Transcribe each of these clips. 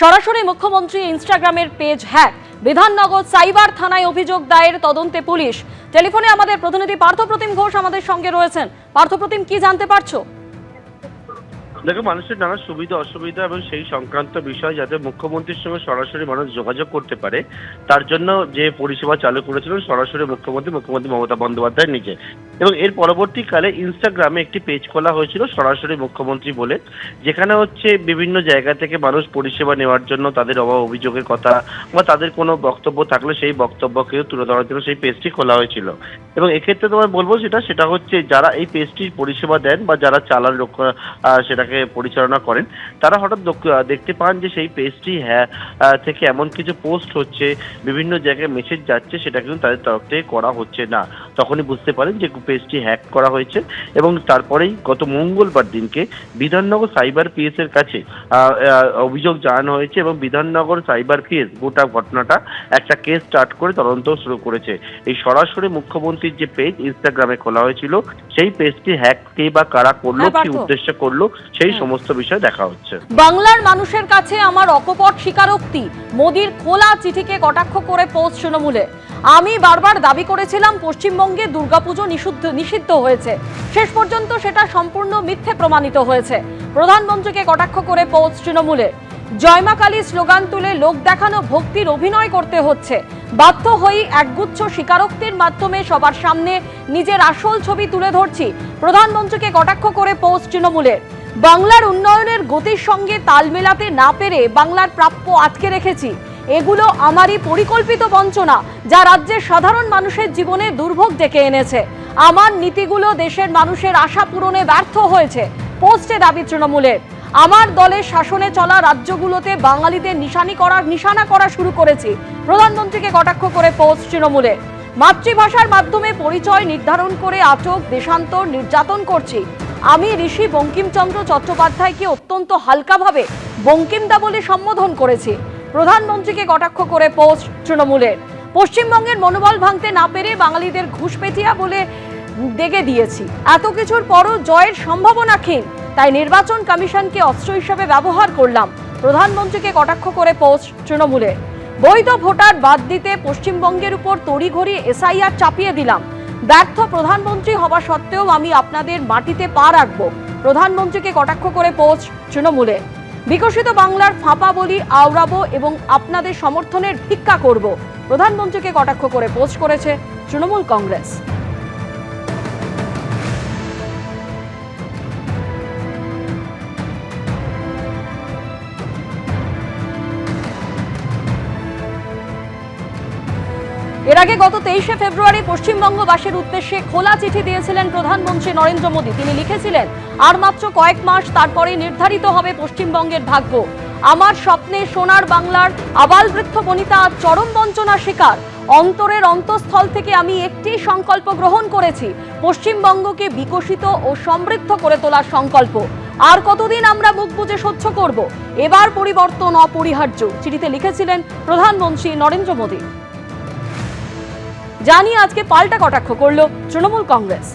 সরাসরি মুখ্যমন্ত্রী ইনস্টাগ্রামের পেজ হ্যাক, বিধাননগর সাইবার থানায় অভিযোগ দায়ের, তদন্তে পুলিশ। টেলিফোনে আমাদের প্রতিনিধি পার্থপ্রতিম ঘোষ আমাদের সঙ্গে রয়েছেন। পার্থপ্রতিম, কি জানতে পারছো? দেখো, মানুষের নানা সুবিধা অসুবিধা এবং সেই সংক্রান্ত বিষয় যাতে মুখ্যমন্ত্রীর সঙ্গে সরাসরি মানুষ যোগাযোগ করতে পারে, তার জন্য যে পরিষেবা চালু করেছিলেন সরাসরি মুখ্যমন্ত্রী মমতা বন্দ্যোপাধ্যায় নিজে। এবং এর পরবর্তীকালে ইনস্টাগ্রামে একটি পেজ খোলা হয়েছিল সরাসরি মুখ্যমন্ত্রী বলে, যেখানে হচ্ছে বিভিন্ন জায়গা থেকে মানুষ পরিষেবা নেওয়ার জন্য তাদের অভিযোগের কথা বা তাদের কোনো বক্তব্য থাকলে সেই বক্তব্যকেও তুলে ধরার জন্য সেই পেজটি খোলা হয়েছিল। এবং এক্ষেত্রে তোমার বলবো সেটা হচ্ছে যারা এই পেজটির পরিষেবা দেন বা যারা চালান সেটাকে পরিচালনা করেন, তারা হঠাৎ দেখতে পান যে সেই পেজটি থেকে এমন কিছু পোস্ট হচ্ছে, বিভিন্ন জায়গায় মেসেজ যাচ্ছে, সেটা কিন্তু তাদের তরফ থেকে করা হচ্ছে না। তখনই বুঝতে পারেন যে পেজটি হ্যাক করা হয়েছে। এবং তারপরেই গত মঙ্গলবার দিনকে বিধাননগর সাইবার পিএস এর কাছে অভিযোগ জানানো হয়েছে এবং বিধাননগর সাইবার পিএস গোটা ঘটনাটা একটা কেস স্টার্ট করে তদন্ত শুরু করেছে। এই সরাসরি মুখ্যমন্ত্রীর যে পেজ ইনস্টাগ্রামে খোলা হয়েছিল, সেই পেজটি হ্যাক কে বা কারা করলো, কি উদ্দেশ্যে করলো, সেই সমস্ত বিষয় দেখা হচ্ছে। বাংলার মানুষের কাছে আমার অকপট স্বীকারোক্তি, মোদির খোলা চিঠিকে কটাক্ষ করে পোস্ট তৃণমূলে। আমি বারবার দাবি করেছিলাম পশ্চিমবঙ্গে দুর্গাপুজো নিষিদ্ধ হয়েছে, শেষ পর্যন্ত সেটা সম্পূর্ণ মিথ্যে প্রমাণিত হয়েছে। প্রধানমন্ত্রীকে কটাক্ষ করে পোস্ট তৃণমূলে। জয়মা কালী স্লোগান তুলে লোক দেখানো ভক্তির অভিনয় করতে হচ্ছে, বাধ্য হয়ে একগুচ্ছ স্বীকারোক্তির মাধ্যমে সবার সামনে নিজের আসল ছবি তুলে ধরছি। প্রধানমন্ত্রীকে কটাক্ষ করে পোস্ট তৃণমূলের। বাংলার উন্নয়নের গতির সঙ্গে তাল মেলাতে না পেরে বাংলার প্রাপ্য আটকে রেখেছি। এগুলো আমারই পরিকল্পিত বঞ্চনা, যা রাজ্যের সাধারণ মানুষের জীবনে দুর্ভোগ ডেকে এনেছে। আমার নীতিগুলো দেশের মানুষের আশা পূরণে ব্যর্থ হয়েছে, পোস্টে দাবি তৃণমূলের। আমার দলের শাসনে চলা রাজ্যগুলোতে বাঙালিদের নিশানা করা শুরু করেছি। প্রধানমন্ত্রীকে কটাক্ষ করে পোস্ট তৃণমূলের। মাতৃভাষার মাধ্যমে পরিচয় নির্ধারণ করে আটক, দেশান্তর, নির্যাতন করছি। আমি ঋষি বঙ্কিমচন্দ্র চট্টোপাধ্যায়কে অত্যন্ত হালকাভাবে বঙ্কিমদা বলে সম্বোধন করেছি। প্রধানমন্ত্রীকে কটাক্ষ করে পোস্ট তৃণমূলের। পশ্চিমবঙ্গের মনোবল ভাঙতে না পেরে বাঙালিদের ঘুষপেটিয়া বলে দেগে দিয়েছি। এত কিছুর পরও জয়ের সম্ভাবনা ক্ষীণ, তাই নির্বাচন কমিশনকে অস্ত্র হিসেবে ব্যবহার করলাম। প্রধানমন্ত্রীকে কটাক্ষ করে পোস্ট তৃণমূলের। বৈধ ভোটার বাদ দিতে পশ্চিমবঙ্গের উপর তড়িঘড়ি এসআইআর চাপিয়ে দিলাম। ব্যর্থ প্রধানমন্ত্রী হওয়া সত্ত্বেও আমি আপনাদের মাটিতে পা রাখব। প্রধানমন্ত্রীকে কটাক্ষ করে পোস্ট তৃণমূলের। বিকশিত বাংলার ফাঁপা বলি আওড়াবো এবং আপনাদের সমর্থনের ভিক্ষা করব। প্রধানমন্ত্রীকে কটাক্ষ করে পোস্ট করেছে তৃণমূল কংগ্রেস। এর আগে গত 23শে ফেব্রুয়ারি পশ্চিমবঙ্গবাসীর উদ্দেশ্যে খোলা চিঠি দিয়েছিলেন প্রধানমন্ত্রী নরেন্দ্র মোদী। তিনি লিখেছিলেন, আর মাত্র কয়েক মাস, তারপরে নির্ধারিত হবে পশ্চিমবঙ্গের ভাগ্য। আমার স্বপ্নে সোনার বাংলার আবাল বৃদ্ধ বনিতা চরম বঞ্চনার শিকার। অন্তরের অন্তঃস্থল থেকে আমি একটি সংকল্প গ্রহণ করেছি, পশ্চিমবঙ্গকে বিকশিত ও সমৃদ্ধ করে তোলার সংকল্প। আর কতদিন আমরা মুখ বুজে সহ্য করব? এবার পরিবর্তন অপরিহার্য, চিঠিতে লিখেছিলেন প্রধানমন্ত্রী নরেন্দ্র মোদী। জানি আজকে পাল্টা কটাক্ষ করল তৃণমূল কংগ্রেস।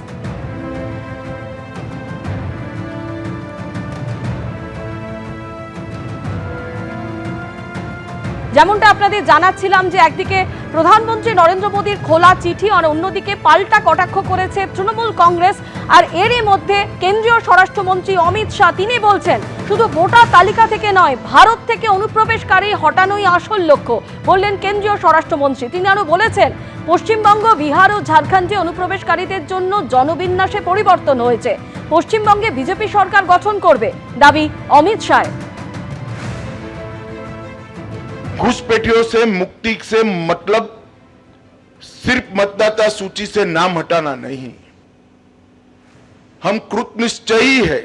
যেমনটা আপনাদের জানাচ্ছিলাম যে একদিকে প্রধানমন্ত্রী নরেন্দ্র মোদীর খোলা চিঠি আর অন্যদিকে পাল্টা কটাক্ষ করেছে তৃণমূল কংগ্রেস। আর এরই মধ্যে কেন্দ্রীয় স্বরাষ্ট্রমন্ত্রী অমিত শাহ তিনি বলছেন, শুধু ভোটার তালিকা থেকে নয়, ভারত থেকে অনুপ্রবেশকারী হটানোই আসল লক্ষ্য, বললেন কেন্দ্রীয় স্বরাষ্ট্রমন্ত্রী। তিনি আরো বলেছেন, পশ্চিমবঙ্গ, বিহার ও ঝাড়খণ্ডে অনুপ্রবেশকারীদের জন্য জনবিন্যাসে পরিবর্তন হয়েছে। পশ্চিমবঙ্গে বিজেপি সরকার গঠন করবে, দাবি অমিত শাহ। घुसपैठियों से मुक्ति से मतलब सिर्फ मतदाता सूची से नाम हटाना नहीं, हम कृतनिश्चयी है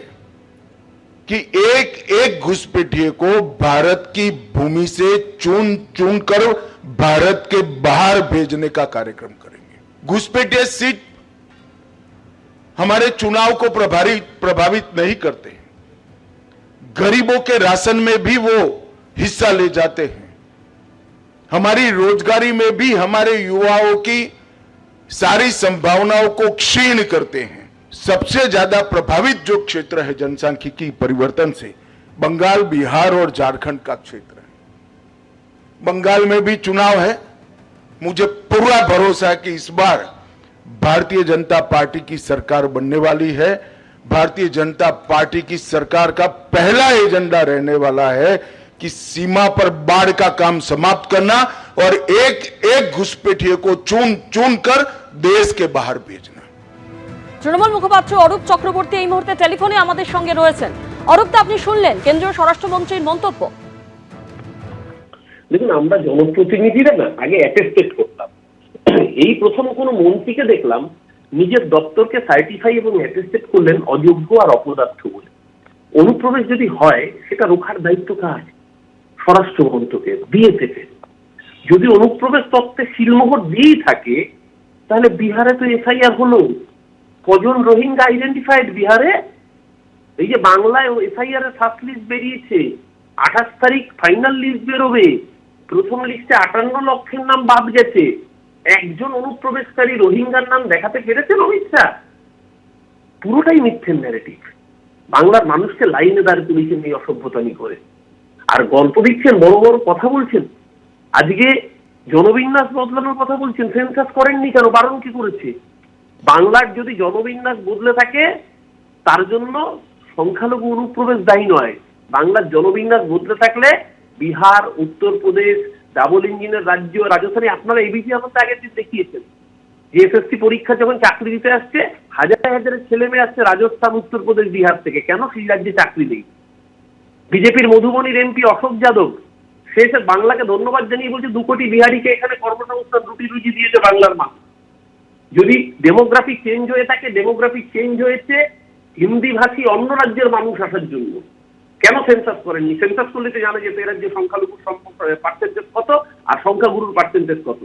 कि एक एक घुसपैठिए को भारत की भूमि से चुन कर भारत के बाहर भेजने का कार्यक्रम करेंगे। घुसपैठिए सिर्फ हमारे चुनाव को प्रभावित नहीं करते, गरीबों के राशन में भी वो हिस्सा ले जाते हैं, हमारी रोजगारी में भी हमारे युवाओं की सारी संभावनाओं को क्षीण करते हैं। सबसे ज्यादा प्रभावित जो क्षेत्र है जनसांख्यिकी परिवर्तन से, बंगाल, बिहार और झारखंड का क्षेत्र है। बंगाल में भी चुनाव है। मुझे पूरा भरोसा है कि इस बार भारतीय जनता पार्टी की सरकार बनने वाली है। भारतीय जनता पार्टी की सरकार का पहला एजेंडा रहने वाला है कि सीमा पर बाढ़ का काम समाप्त करना और एक एक घुसपैठिए को चुन चुन कर देश के बाहर भेजना। তৃণমূল মুখপাত্র অরূপ চক্রবর্তী এই মুহূর্তে টেলিফোনে আমাদের সঙ্গে রয়েছেন। অরূপদা, আপনি শুনলেন কেন্দ্রীয় স্বরাষ্ট্রমন্ত্রীর মন্তব্য। দেখুন, আমরা জনপ্রতিনিধিরা না আগে অ্যাটেস্টেড করতাম। এই প্রথম কোনো মন্ত্রীকে দেখলাম নিজের দপ্তরকে সার্টিফাই এবং অ্যাটেস্টেড করলেন অযোগ্য আর অপদার্থ বলে। অনুপ্রবেশ যদি হয় সেটা রোখার দায়িত্ব কার? স্বরাষ্ট্র মন্ত্রকের, বিএসএফ এর। যদি অনুপ্রবেশ তত্ত্বে সিলমোহর দিয়েই থাকে তাহলে বিহারে তো এফআইআর হলো। কজন রোহিঙ্গা আইডেন্টিফাইড বিহারে? এই যে বাংলায় এফআইআর এর ফার্স্ট লিস্ট বেরিয়েছে, 28 তারিখ ফাইনাল লিস্ট বেরোবে। প্রথম লিস্টে 58 লক্ষের নাম বাদ গেছে। একজন অনুপ্রবেশকারী রোহিঙ্গার নাম দেখাতে পেরেছেন অমিত শাহ? পুরোটাই মিথ্যের ন্যারেটিভ। বাংলার মানুষকে লাইনে দাঁড়িয়ে তুলেছেন এই অসভ্যতামি করে, আর গল্প দিচ্ছেন, বড় বড় কথা বলছেন। আজকে জনবিন্যাস বদলানোর কথা বলছেন, সেন্সাস করেননি কেন? বারণ কি করেছে? বাংলার যদি জনবিন্যাস বদলে থাকে তার জন্য সংখ্যালঘু অনুপ্রবেশ দায়ী নয়। বাংলার জনবিন্যাস বদলে থাকলে বিহার, উত্তরপ্রদেশ, ডাবল ইঞ্জিনের রাজ্য, রাজস্থানে আপনারা এবিসি আমাদের আগের দিন দেখিয়েছেন যে এসএসসি পরীক্ষা যখন চাকরি দিতে আসছে হাজার হাজারের ছেলে মেয়ে আসছে রাজস্থান, উত্তরপ্রদেশ, বিহার থেকে। কেন সেই রাজ্যে চাকরি নেই? বিজেপির মধুবনীর এমপি অশোক যাদব সে বাংলাকে ধন্যবাদ জানিয়ে বলছে 2 কোটি বিহারিকে এখানে কর্মসংস্থান, রুটি রুজি দিয়েছে বাংলার মানুষ। যদি ডেমোগ্রাফিক চেঞ্জ হয়ে থাকে, ডেমোগ্রাফিক চেঞ্জ হয়েছে হিন্দি ভাষী অন্য রাজ্যের মানুষ আসার জন্য। কেন সেন্সাস করেননি? সেন্সাস করলে তো জানা যেত এই রাজ্যে সংখ্যালঘুর পার্সেন্টেজ কত আর সংখ্যাগুরুর পার্সেন্টেজ কত।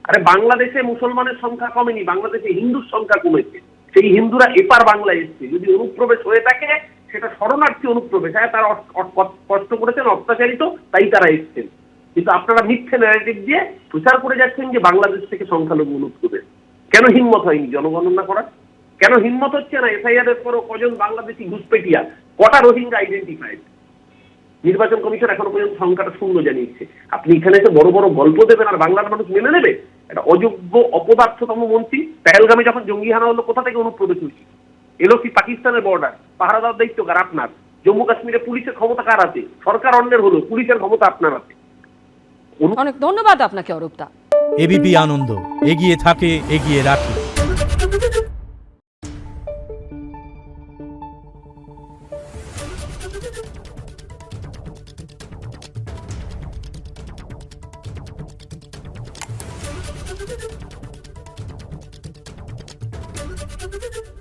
আরে বাংলাদেশে মুসলমানের সংখ্যা কমেনি, বাংলাদেশে হিন্দুর সংখ্যা কমেছে। সেই হিন্দুরা এপার বাংলায় এসছে। যদি অনুপ্রবেশ হয়ে থাকে সেটা শরণার্থী অনুপ্রবেশ, হ্যাঁ তারা কষ্ট করেছেন, অত্যাচারিত, তাই তারা এসছেন। কিন্তু আপনারা মিথ্যে ন্যারেটিভ দিয়ে প্রচার করে যাচ্ছেন যে বাংলাদেশ থেকে সংখ্যালঘু অনুপ্রবেশ। কেন হিম্মত হয়নি জনগণনা করার? কেন হিম্মত হচ্ছে না এফআইআর এর পরও কজন বাংলাদেশি ঘুষপেটিয়া, কটা রোহিঙ্গা আইডেন্টিফাইড? নির্বাচন কমিশন এখনো পর্যন্ত সংখ্যাটা শূন্য জানিয়েছে। আপনি এখানে এসে বড় বড় গল্প দেবেন আর বাংলার মানুষ মেনে নেবে? এটা অযোগ্য অপদার্থতম মন্ত্রী। পেহেলগামে যখন জঙ্গি হানা হলো কোথা থেকে অনুপ্রবেশ হয়েছে? এলওসি পাকিস্তানের বর্ডার, পাহারা দেওয়ার দায়িত্ব কার? আপনার। জম্মু কাশ্মীরে পুলিশের ক্ষমতা কার আছে? সরকার অন্যের হলো, পুলিশের ক্ষমতা আপনার আছে। অনেক ধন্যবাদ আপনাকে অরূপদা। এবিপি আনন্দ, এগিয়ে থাকে, এগিয়ে রাখে। Thank you.